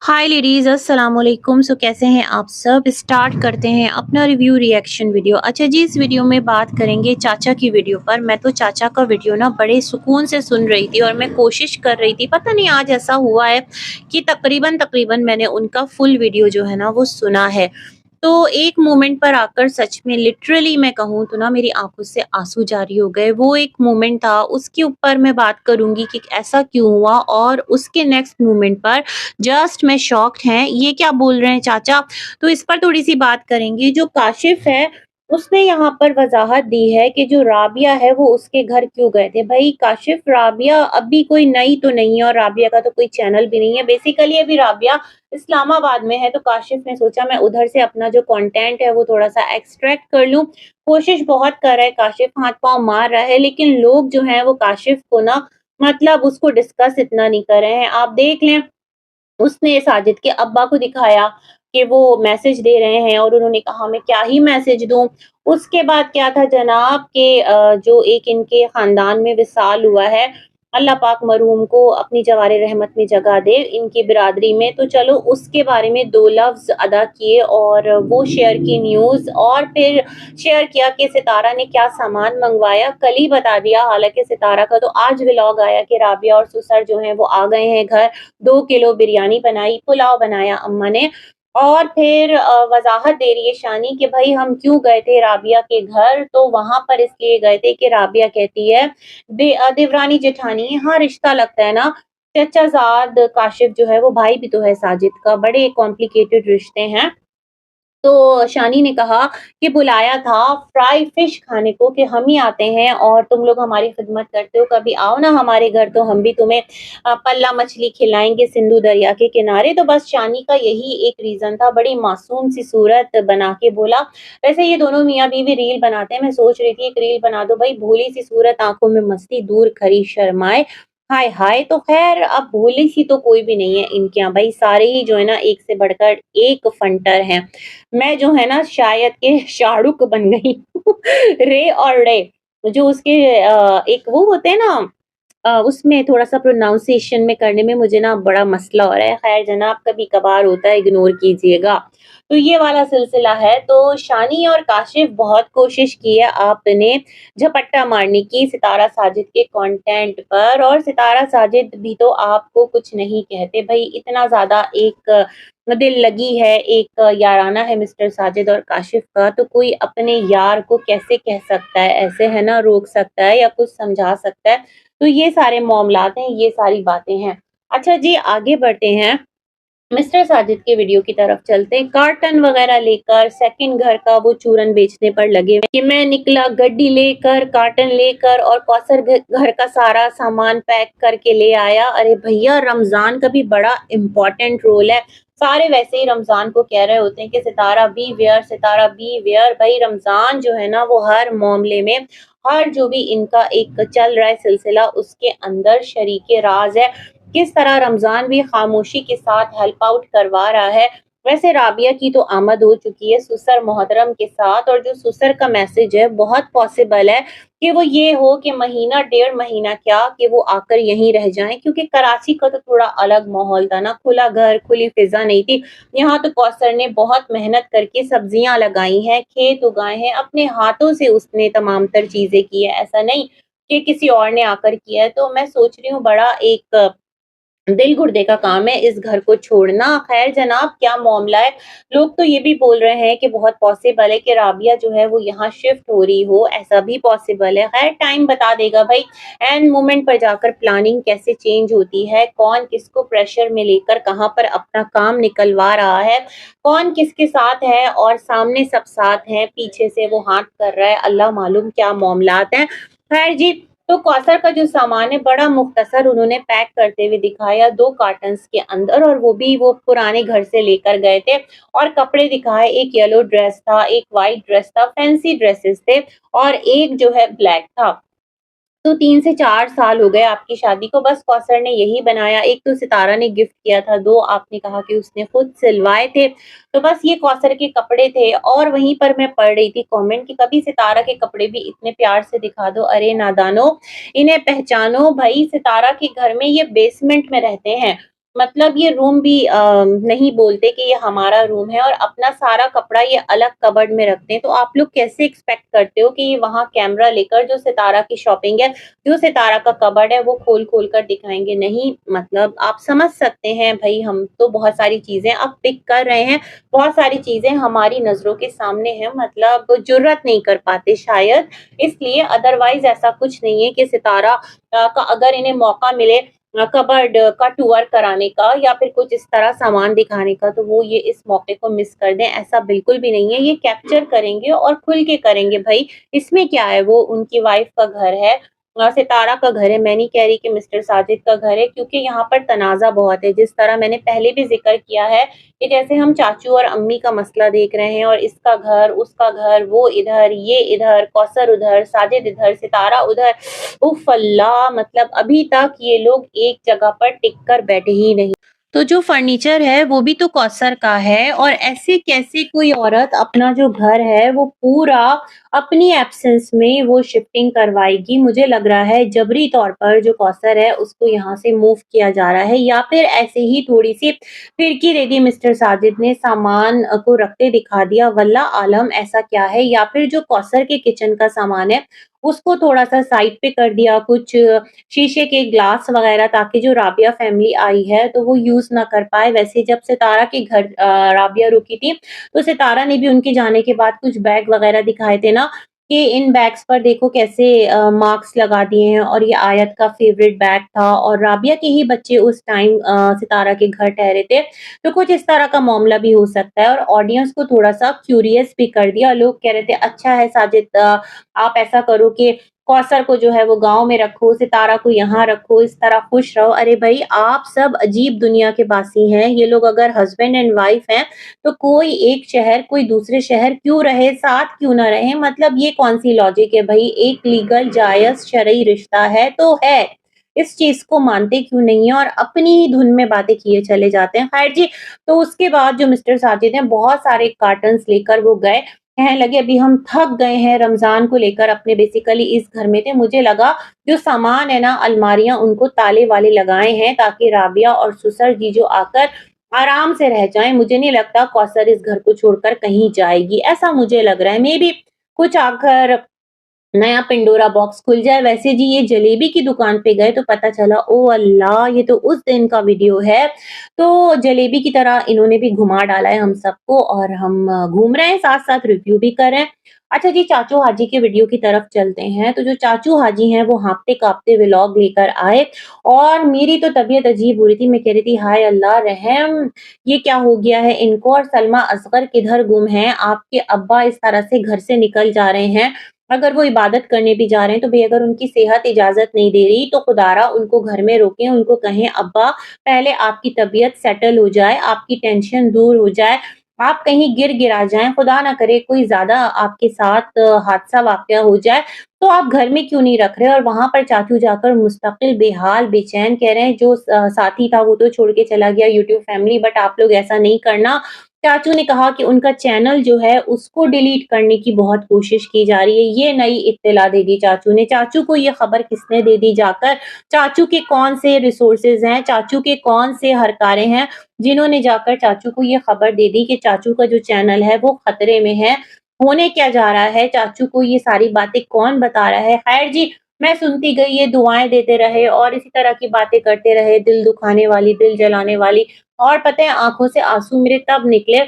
हाय ladies, अस्सलाम वालेकुम। सो कैसे हैं आप सब। स्टार्ट करते हैं अपना रिव्यू रिएक्शन वीडियो। अच्छा जी, इस वीडियो में बात करेंगे चाचा की वीडियो पर। मैं तो चाचा का वीडियो ना बड़े सुकून से सुन रही थी और मैं कोशिश कर रही थी, पता नहीं आज ऐसा हुआ है कि तकरीबन तकरीबन मैंने उनका फुल वीडियो जो है ना वो सुना है। तो एक मोमेंट पर आकर सच में लिटरली मैं कहूँ तो ना मेरी आंखों से आंसू जारी हो गए। वो एक मोमेंट था, उसके ऊपर मैं बात करूंगी कि ऐसा क्यों हुआ, और उसके नेक्स्ट मोमेंट पर जस्ट मैं शॉक्ड हैं, ये क्या बोल रहे हैं चाचा। तो इस पर थोड़ी सी बात करेंगे। जो काशिफ है उसने यहाँ पर वजाहत दी है कि जो राबिया है वो उसके घर क्यों गए थे। भाई काशिफ, राबिया अभी कोई नई तो नहीं है और राबिया का तो कोई चैनल भी नहीं है। बेसिकली अभी राबिया इस्लामाबाद में है, तो काशिफ ने सोचा मैं उधर से अपना जो कंटेंट है वो थोड़ा सा एक्सट्रैक्ट कर लूं। कोशिश बहुत कर रहा है काशिफ, हाथ पांव मार रहा है, लेकिन लोग जो हैं वो काशिफ को ना मतलब उसको डिस्कस इतना नहीं कर रहे हैं। आप देख लें, उसने साजिद के अब्बा को दिखाया कि वो मैसेज दे रहे हैं और उन्होंने कहा मैं क्या ही मैसेज दूं। उसके बाद क्या था जनाब के जो एक इनके खानदान में विसाल हुआ है, अल्लाह पाक मरहूम को अपनी जवारे रहमत में जगह दे इनकी बिरादरी में। तो चलो उसके बारे में दो लफ्ज अदा किए और वो शेयर की न्यूज, और फिर शेयर किया कि सितारा ने क्या सामान मंगवाया, कल ही बता दिया। हालांकि सितारा का तो आज व्लॉग आया कि राबिया और सुसर जो हैं वो आ गए हैं घर। 2 किलो बिरयानी बनाई, पुलाव बनाया अम्मा ने। और फिर वज़ाहत दे रही है शानी कि भई हम क्यों गए थे राबिया के घर, तो वहाँ पर इसलिए गए थे कि राबिया कहती है देवरानी जेठानी, हाँ रिश्ता लगता है ना, चचाज़ाद काशिफ जो है वो भाई भी तो है साजिद का, बड़े कॉम्प्लिकेटेड रिश्ते हैं। तो शानी ने कहा कि बुलाया था फ्राई फिश खाने को कि हम ही आते हैं और तुम लोग हमारी खिदमत करते हो, कभी आओ ना हमारे घर तो हम भी तुम्हें पल्ला मछली खिलाएंगे सिंधु दरिया के किनारे। तो बस शानी का यही एक रीजन था, बड़ी मासूम सी सूरत बना के बोला। वैसे ये दोनों मियाँ बीवी रील बनाते हैं, मैं सोच रही थी एक रील बना दो भाई, भोली सी सूरत आंखों में मस्ती दूर खरी शर्माए, हाय हाय। तो खैर अब भोली सी तो कोई भी नहीं है इनके यहाँ, भाई सारे ही जो है ना एक से बढ़कर एक फंटर हैं। मैं जो है ना शायद के शाहरुख बन गई हूँ। रे और रे, जो उसके एक वो होते हैं ना, उसमें थोड़ा-सा प्रोनाउंसिएशन में करने में मुझे ना बड़ा मसला हो रहा है। ख़ैर जनाब कभी-कभार होता है, इग्नोर कीजिएगा। तो ये वाला सिलसिला है। तो शानी और काशिफ बहुत कोशिश की है आपने झपट्टा मारने की सितारा साजिद के कंटेंट पर, और सितारा साजिद भी तो आपको कुछ नहीं कहते। भई इतना ज़्यादा एक दिल लगी है, एक याराना है मिस्टर साजिद और काशिफ का, तो कोई अपने यार को कैसे कह सकता है ऐसे, है ना, रोक सकता है या कुछ समझा सकता है। तो ये सारे मामलात हैं, ये सारी बातें हैं। अच्छा जी, आगे बढ़ते हैं। मिस्टर साजिद के वीडियो की तरफ चलते हैं। कार्टन वगैरह लेकर सेकंड घर का वो चूरन बेचने पर लगे हुए कि मैं निकला गड्डी लेकर, कार्टन लेकर और कौसर घर का सारा सामान पैक करके ले आया। अरे भैया, रमजान का भी बड़ा इम्पोर्टेंट रोल है। सारे वैसे ही रमजान को कह रहे होते हैं कि Sitara beware, Sitara beware. भाई रमजान जो है ना वो हर मामले में, हर जो भी इनका एक चल रहा है सिलसिला, उसके अंदर शरीके राज है। किस तरह रमज़ान भी खामोशी के साथ हेल्प आउट करवा रहा है। वैसे राबिया की तो आमद हो चुकी है सुसर मोहतरम के साथ, और जो सुसर का मैसेज है बहुत पॉसिबल है कि वो ये हो कि महीना डेढ़ महीना क्या कि वो आकर यहीं रह जाएं, क्योंकि कराची का तो थोड़ा अलग माहौल था ना, खुला घर खुली फिजा नहीं थी। यहाँ तो कौसर ने बहुत मेहनत करके सब्जियां लगाई हैं, खेत उगाए हैं, अपने हाथों से उसने तमाम तर चीजें की है, ऐसा नहीं कि किसी और ने आकर किया है। तो मैं सोच रही हूँ बड़ा एक दिल गुर्दे का काम है इस घर को छोड़ना। खैर जनाब क्या मामला है, लोग तो ये भी बोल रहे हैं कि बहुत पॉसिबल है कि राबिया जो है वो यहाँ शिफ्ट हो रही हो, ऐसा भी पॉसिबल है। खैर टाइम बता देगा भाई, एंड मोमेंट पर जाकर प्लानिंग कैसे चेंज होती है, कौन किसको प्रेशर में लेकर कहाँ पर अपना काम निकलवा रहा है, कौन किसके साथ है और सामने सब साथ हैं, पीछे से वो हाथ कर रहा है, अल्लाह मालूम क्या मामलात हैं। खैर जी, तो कौसर का जो सामान है बड़ा मुख्तसर उन्होंने पैक करते हुए दिखाया 2 कार्टन्स के अंदर, और वो भी वो पुराने घर से लेकर गए थे। और कपड़े दिखाए, एक येलो ड्रेस था, एक व्हाइट ड्रेस था, फैंसी ड्रेसेस थे, और एक जो है ब्लैक था। तो 3 से 4 साल हो गए आपकी शादी को, बस कौसर ने यही बनाया। एक तो सितारा ने गिफ्ट किया था, 2 आपने कहा कि उसने खुद सिलवाए थे। तो बस ये कौसर के कपड़े थे। और वहीं पर मैं पढ़ रही थी कमेंट कि कभी सितारा के कपड़े भी इतने प्यार से दिखा दो, अरे नादानो इन्हें पहचानो। भाई सितारा के घर में ये बेसमेंट में रहते हैं, मतलब ये रूम भी नहीं बोलते कि ये हमारा रूम है और अपना सारा कपड़ा ये अलग कबर्ड में रखते हैं। तो आप लोग कैसे एक्सपेक्ट करते हो कि ये वहाँ कैमरा लेकर जो सितारा की शॉपिंग है, जो सितारा का कबर्ड है वो खोल-खोल कर दिखाएँगे? नहीं, मतलब आप समझ सकते हैं भई, हम तो बहुत सारी चीज़ें अब पिक कर रहे हैं, बहुत सारी चीज़ें हमारी नज़रों के सामने हैं, मतलब जुर्रत नहीं कर पाते शायद, इसलिए। अदरवाइज़ ऐसा कुछ नहीं है कि सितारा का अगर इन्हें मौका मिले कबर्ड का टूर कराने का या फिर कुछ इस तरह सामान दिखाने का, तो वो ये इस मौके को मिस कर दें, ऐसा बिल्कुल भी नहीं है। ये कैप्चर करेंगे और खुल के करेंगे भई, इसमें क्या है, वो उनकी वाइफ का घर है, सितारा का घर है। मैं नहीं कह रही कि मिस्टर साजिद का घर है, क्योंकि यहाँ पर तनाज़ा बहुत है। जिस तरह मैंने पहले भी ज़िक्र किया है कि जैसे हम चाचू और अम्मी का मसला देख रहे हैं और इसका घर, उसका घर, वो इधर, ये इधर, कौसर उधर, साजिद इधर, सितारा उधर। उफ़ अल्लाह! मतलब अभी तक ये लोग एक जगह पर टिक कर बैठे ही नहीं। तो जो फर्नीचर है वो भी तो कौसर का है, और ऐसे कैसे कोई औरत अपना जो घर है वो पूरा अपनी एब्सेंस में वो शिफ्टिंग करवाएगी? मुझे लग रहा है जबरी तौर पर जो कौसर है उसको यहाँ से मूव किया जा रहा है, या फिर ऐसे ही थोड़ी-सी फिरकी दे दी मिस्टर साजिद ने, सामान को रखते दिखा दिया, वल्लाह आलम ऐसा क्या है? या फिर जो कौसर के किचन का सामान है उसको थोड़ा-सा साइड पे कर दिया, कुछ शीशे के ग्लास वगैरह, ताकि जो राबिया फैमिली आई है तो वो यूज़ ना कर पाए। वैसे जब सितारा के घर राबिया रुकी थी, तो सितारा ने भी उनके जाने के बाद कुछ बैग वगैरह दिखाए थे ना, कि इन बैग्स पर देखो कैसे मार्क्स लगा दिए हैं, और ये आयत का फेवरेट बैग था और राबिया के ही बच्चे उस टाइम सितारा के घर ठहरे थे। तो कुछ इस तरह का मामला भी हो सकता है, और ऑडियंस को थोड़ा-सा क्यूरियस भी कर दिया। लोग कह रहे थे अच्छा है साजिद, आप ऐसा करो कि कौसर को जो है वो गाँव में रखो, सितारा को यहाँ रखो, इस तरह खुश रहो। अरे भई, आप सब अजीब दुनिया के बासी हैं। ये लोग अगर हस्बैंड एंड वाइफ हैं, तो कोई एक शहर, कोई दूसरे शहर क्यों रहे, साथ क्यों ना रहें? मतलब ये कौन-सी लॉजिक है भई? एक लीगल जायज़ शरई रिश्ता है तो है। इस चीज़ को मानते क्यों नहीं हैं और अपनी ही धुन में बातें किए चले जाते हैं। खैर जी, तो उसके बाद जो मिस्टर साजिद हैं, बहुत सारे कार्टन्स लेकर वो गए। कहने लगे अभी हम थक गए हैं, रमज़ान को लेकर अपने बेसिकली इस घर में थे। मुझे लगा जो सामान है ना, अलमारियाँ उनको ताले वाले लगाए हैं, ताकि राबिया और सुसर जी जो आकर आराम से रह जाएँ। मुझे नहीं लगता कौसर इस घर को छोड़कर कहीं जाएगी, ऐसा मुझे लग रहा है। मेबी कुछ आकर नया पिंडोरा बॉक्स खुल जाए। वैसे जी, ये जलेबी की दुकान पे गए तो पता चला, ओह अल्लाह! ये तो उस दिन का वीडियो है। तो जलेबी की तरह इन्होंने भी घुमा डाला है हम सबको, और हम घूम रहे हैं, साथ-साथ रिव्यू भी कर रहे हैं। अच्छा जी, चाचू हाजी के वीडियो की तरफ चलते हैं। तो जो चाचू हाजी हैं वो हाँफते-काँपते व्लॉग लेकर आए, और मेरी तो तबीयत अजीब हो रही थी। मैं कह रही थी हाय अल्लाह रहम! ये क्या हो गया है इनको, और सलमा असगर किधर गुम हैं? आपके अब्बा इस तरह से घर से निकल जा रहे हैं। अगर वो इबादत करने भी जा रहे हैं, तो भई अगर उनकी सेहत इजाज़त नहीं दे रही, तो खुदारा उनको घर में रोकें, उनको कहें अब्बा पहले आपकी तबीयत सेटल हो जाए, आपकी टेंशन दूर हो जाए, आप कहीं गिरा जाएँ, खुदा ना करे कोई ज़्यादा आपके साथ हादसा वाक़या हो जाए, तो आप घर में क्यों नहीं रख रहे? और वहाँ पर चाचू जाकर मुस्तकिल बेहाल, बेचैन कह रहे हैं जो साथी था वो तो छोड़ के चला गया यूट्यूब फैमिली, बट आप लोग ऐसा नहीं करना। चाचू ने कहा कि उनका चैनल जो है उसको डिलीट करने की बहुत कोशिश की जा रही है। ये नई इत्तिला दे दी चाचू ने। चाचू को ये खबर किसने दे दी जाकर? चाचू के कौन से रिसोर्सेज़ हैं? चाचू के कौन से हरकारे हैं जिन्होंने जाकर चाचू को ये खबर दे दी कि चाचू का जो चैनल है वो खतरे में है? होने क्या जा रहा है? चाचू को ये सारी बातें कौन बता रहा है? खैर जी, मैं सुनती गई, ये दुआएँ देते रहे और इसी तरह की बातें करते रहे, दिल दुखाने वाली, दिल जलाने वाली। और पता है, आँखों से आँसू मेरे तब निकले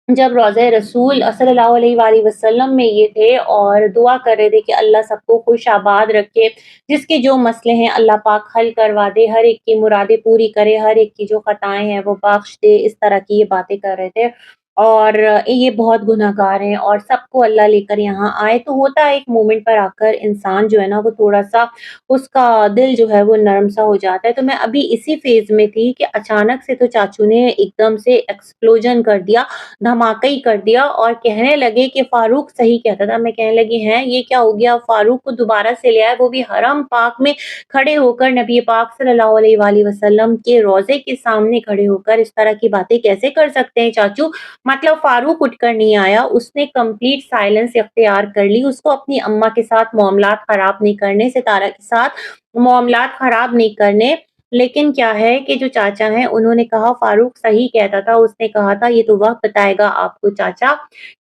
जब रोज़े रसूल सल्लल्लाहु अलैहि वसल्लम में ये थे और दुआ कर रहे थे कि अल्लाह सबको खुश-आबाद रखे, जिसके जो मसले हैं अल्लाह पाक हल करवा दे, हर एक की मुरादें पूरी करे, हर एक की जो खताएँ हैं वो बख्श दे, इस तरह की ये बातें कर रहे थे। और ये बहुत गुनहगार हैं और सबको अल्लाह लेकर यहाँ आए। तो होता है एक मोमेंट पर आकर इंसान जो है ना वो थोड़ा-सा, उसका दिल जो है वो नर्म-सा हो जाता है। तो मैं अभी इसी फ़ेज़ में थी कि अचानक से तो चाचू ने एकदम से एक्सप्लोजन कर दिया, धमाका ही कर दिया और कहने लगे कि फारूक सही कहता था। मैं कहने लगी हैं ये क्या हो गया? फारूक को दोबारा से ले आए, वो भी हरम पाक में खड़े होकर, नबी पाक सल्लल्लाहु अलैहि वसल्लम के रोज़े के सामने खड़े होकर इस तरह की बातें कैसे कर सकते हैं चाचू? मतलब फारूक उठकर नहीं आया, उसने कंप्लीट साइलेंस इख्तियार कर ली। उसको अपनी अम्मा के साथ मामलात खराब नहीं करने, सितारा के साथ मामलात खराब नहीं करने, लेकिन क्या है कि जो चाचा हैं उन्होंने कहा फारूक सही कहता था, उसने कहा था ये तो वक़्त बताएगा आपको चाचा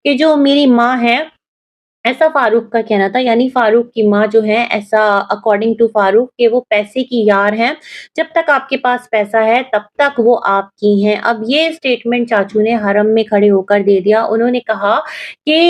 कि जो मेरी माँ है ऐसा फ़ारूक का कहना था, यानी फ़ारूक की माँ जो है ऐसा अकॉर्डिंग टू फ़ारूक कि वो पैसे की यार हैं, जब तक आपके पास पैसा है तब तक वो आपकी हैं। अब ये स्टेटमेंट चाचू ने हरम में खड़े होकर दे दिया। उन्होंने कहा कि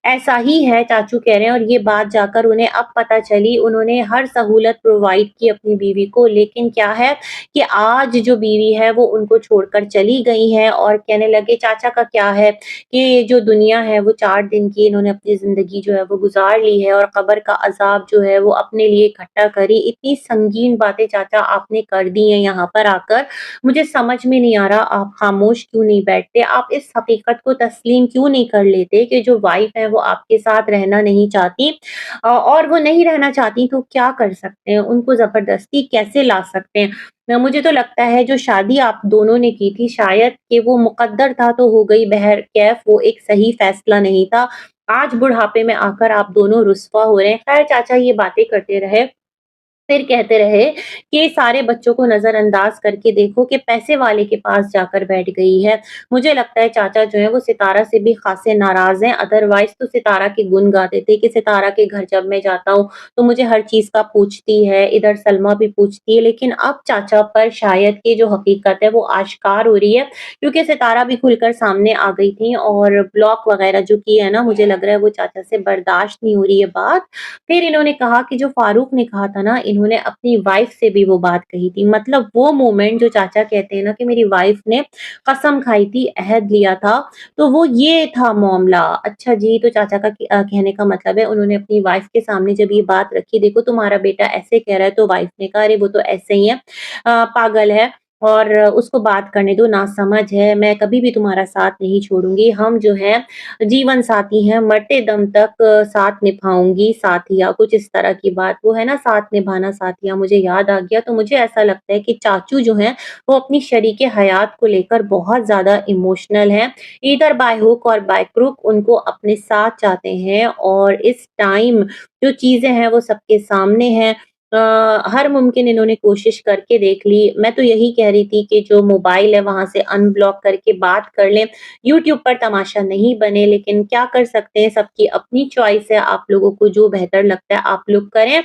ऐसा ही है चाचू कह रहे हैं और ये बात जाकर उन्हें अब पता चली। उन्होंने हर सहूलत प्रोवाइड की अपनी बीवी को, लेकिन क्या है कि आज जो बीवी है वो उनको छोड़कर चली गई है और कहने लगे चाचा का क्या है कि जो दुनिया है वो 4 दिन की इन्होंने अपनी ज़िंदगी जो है वो गुज़ार ली है और कब्र का अज़ाब जो है वो अपने लिए इकट्ठा करी। इतनी संगीन बातें चाचा आपने कर दी हैं यहाँ पर आकर, मुझे समझ में नहीं आ रहा आप खामोश क्यों नहीं बैठते? आप इस हकीकत को तस्लीम क्यों नहीं कर लेते कि जो वाइफ़ है वो आपके साथ रहना नहीं चाहती और वो नहीं रहना चाहती तो क्या कर सकते हैं? उनको ज़बरदस्ती कैसे ला सकते हैं? मुझे तो लगता है जो शादी आप दोनों ने की थी शायद कि वो मुक़द्दर था तो हो गई बहरकैफ़ वो एक सही फ़ैसला नहीं था। आज बुढ़ापे में आकर आप दोनों रुस्वा हो रहे हैं। ख़ैर चाचा ये बातें करते रहे। फिर कहते रहे कि सारे बच्चों को नज़रअंदाज करके देखो कि पैसे वाले के पास जाकर बैठ गई है। मुझे लगता है चाचा जो है वो सितारा से भी ख़ासे नाराज़ हैं, अदरवाइज़ तो सितारा के गुण गाते थे कि सितारा के घर जब मैं जाता हूँ तो मुझे हर चीज़ का पूछती है, इधर सलमा भी पूछती है। लेकिन अब चाचा पर शायद ये जो हकीकत है वो आश्कार हो रही है क्योंकि सितारा भी खुलकर सामने आ गई थी और ब्लॉक वग़ैरह जो किए है ना मुझे लग रहा है वो चाचा से बर्दाश्त नहीं हो रही है बात। फिर इन्होंने कहा कि जो फ़ारूक ने कहा था ना, इन्होंने अपनी वाइफ़ से भी वो बात कही थी। मतलब वो मोमेंट जो चाचा कहते हैं ना कि मेरी वाइफ़ ने कसम खाई थी, अहद लिया था, तो वो ये था मामला। अच्छा जी, तो चाचा का कहने का मतलब है उन्होंने अपनी वाइफ़ के सामने जब ये बात रखी, देखो तुम्हारा बेटा ऐसे कह रहा है, तो वाइफ़ ने कहा, "अरे वो तो ऐसे ही है, पागल है और उसको बात करने दो, नासमझ है, मैं कभी भी तुम्हारा साथ नहीं छोड़ूँगी। हम जो हैं जीवन साथी हैं, मरते दम तक साथ निभाऊँगी साथिया, कुछ इस तरह की बात। वो है ना साथ निभाना साथिया, मुझे याद आ गया। तो मुझे ऐसा लगता है कि चाचू जो हैं, वो अपनी शरीके हयात को लेकर बहुत ज़्यादा इमोशनल हैं। ईदर बाय हुक और बाय क्रुक उनको अपने साथ चाहते हैं और इस टाइम जो चीज़ें हैं, वो सबके सामने हैं। हर मुमकिन इन्होंने कोशिश करके देख ली। मैं तो यही कह रही थी कि जो मोबाइल है, वहाँ से अनब्लॉक करके बात कर लें। यूट्यूब पर तमाशा नहीं बने, लेकिन क्या कर सकते हैं, सबकी अपनी चॉइस है, आप लोगों को जो बेहतर लगता है आप लोग करें।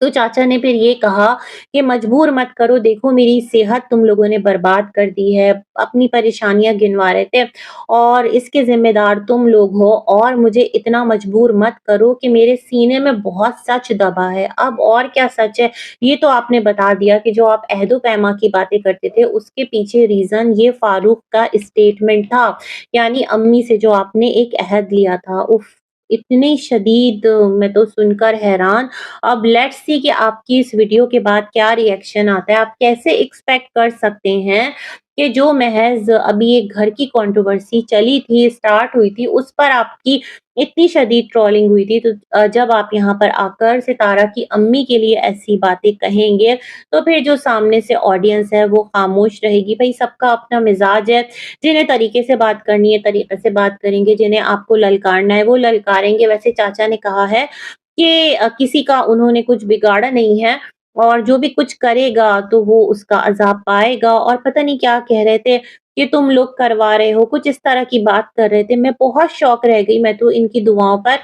तो चाचा ने फिर ये कहा कि मजबूर मत करो, देखो मेरी सेहत तुम लोगों ने बर्बाद कर दी है, अपनी परेशानियाँ गिनवा रहे थे और इसके ज़िम्मेदार तुम लोग हो और मुझे इतना मजबूर मत करो कि मेरे सीने में बहुत सच दबा है। अब और क्या सच है, ये तो आपने बता दिया कि जो आप अहद-ओ-पैमा की बातें करते थे, उसके पीछे रीज़न ये फारूक का स्टेटमेंट था, यानी अम्मी से जो आपने एक अहद लिया था। उफ़! इतनी शदीद मैं तो सुनकर हैरान। अब लेट्स सी कि आपकी इस वीडियो के बाद क्या रिएक्शन आता है। आप कैसे एक्सपेक्ट कर सकते हैं कि जो महज़ अभी एक घर की कंट्रोवर्सी चली थी, स्टार्ट हुई थी, उस पर आपकी इतनी शदीद ट्रोलिंग हुई थी, तो जब आप यहाँ पर आकर सितारा की अम्मी के लिए ऐसी बातें कहेंगे, तो फिर जो सामने से ऑडियंस है वो खामोश रहेगी। भई सबका अपना मिज़ाज है, जिन्हें तरीके से बात करनी है, तरीके से बात करेंगे, जिन्हें आपको ललकारना है, वो ललकारेंगे। वैसे चाचा ने कहा है कि किसी का उन्होंने कुछ बिगाड़ा नहीं है और जो भी कुछ करेगा तो वो उसका अज़ाब पाएगा और पता नहीं क्या कह रहे थे कि तुम लोग करवा रहे हो, कुछ इस तरह की बात कर रहे थे। मैं बहुत शॉक रह गई मैं तो इनकी दुआओं पर।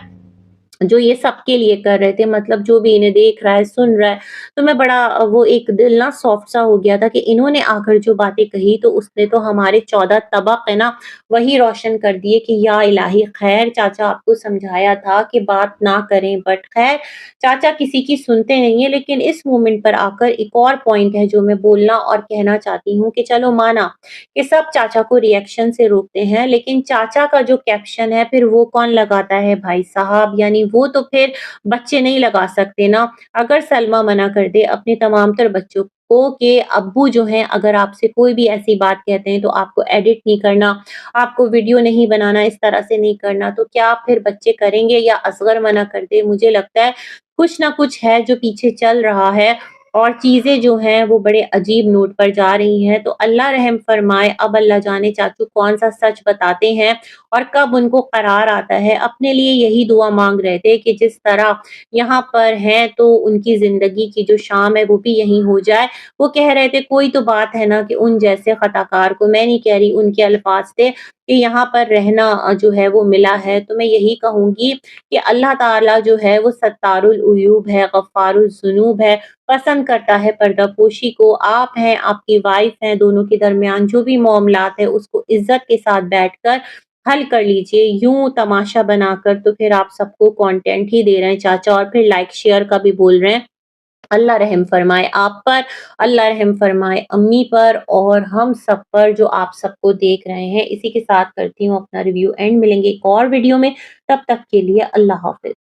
जो ये सबके लिए कर रहे थे मतलब जो भी इन्हें देख रहा है, सुन रहा है, तो मैं बड़ा वो एक दिल ना सॉफ्ट सा हो गया था कि इन्होंने आकर जो बातें कही तो उसने तो हमारे 14 तबक है ना, वही रोशन कर दिए कि या इलाही खैर चाचा आपको समझाया था कि बात ना करें बट खैर चाचा किसी की सुनते नहीं है। लेकिन इस मोमेंट पर आकर एक और पॉइंट है जो मैं बोलना और कहना चाहती हूँ कि चलो माना कि सब चाचा को रिएक्शन से रोकते हैं, लेकिन चाचा का जो कैप्शन है फिर वो कौन लगाता है भाई साहब? यानी वो तो फिर बच्चे नहीं लगा सकते ना। अगर सलमा मना कर दे अपने तमाम तर बच्चों को कि अब्बू जो हैं अगर आपसे कोई भी ऐसी बात कहते हैं तो आपको एडिट नहीं करना, आपको वीडियो नहीं बनाना, इस तरह से नहीं करना, तो क्या फिर बच्चे करेंगे या असगर मना कर दे? मुझे लगता है कुछ ना कुछ है जो पीछे चल रहा है اور چیزیں جو ہیں وہ بڑے عجیب نوٹ پر جا رہی ہیں۔ تو اللہ رحم فرمائے، اب اللہ جانے چاچو کون سا سچ بتاتے ہیں اور کب ان کو قرار آتا ہے۔ اپنے لیے یہی دعا مانگ رہے تھے کہ جس طرح یہاں پر ہیں تو ان کی زندگی کی جو شام ہے وہ بھی یہی ہو جائے۔ وہ کہہ رہے تھے کوئی تو بات ہے نا کہ ان جیسے خطا کار کو، میں نہیں کہہ رہی، ان کے الفاظ تھے کہ یہاں پر رہنا جو ہے وہ ملا ہے۔ تو میں یہی کہوں گی کہ اللہ تعالیٰ جو ہے وہ ستار العیوب ہے، غفار الذنوب ہے، پسند کرتا ہے پردہ پوشی کو۔ آپ ہیں، آپ کی وائف ہیں، دونوں کے درمیان جو بھی معاملات ہیں اس کو عزت کے ساتھ بیٹھ کر حل کر لیجئے۔ یوں تماشا بنا کر تو پھر آپ سب کو کانٹینٹ ہی دے رہے ہیں چاچا، اور پھر لائک شیئر کا بھی بول رہے ہیں۔ اللہ رحم فرمائے آپ پر، اللہ رحم فرمائے امی پر، اور ہم سب پر جو آپ سب کو دیکھ رہے ہیں۔ اسی کے ساتھ کرتی ہوں اپنا ریویو اینڈ، ملیں گے ایک اور ویڈیو میں، تب تک کے لیے اللہ حافظ۔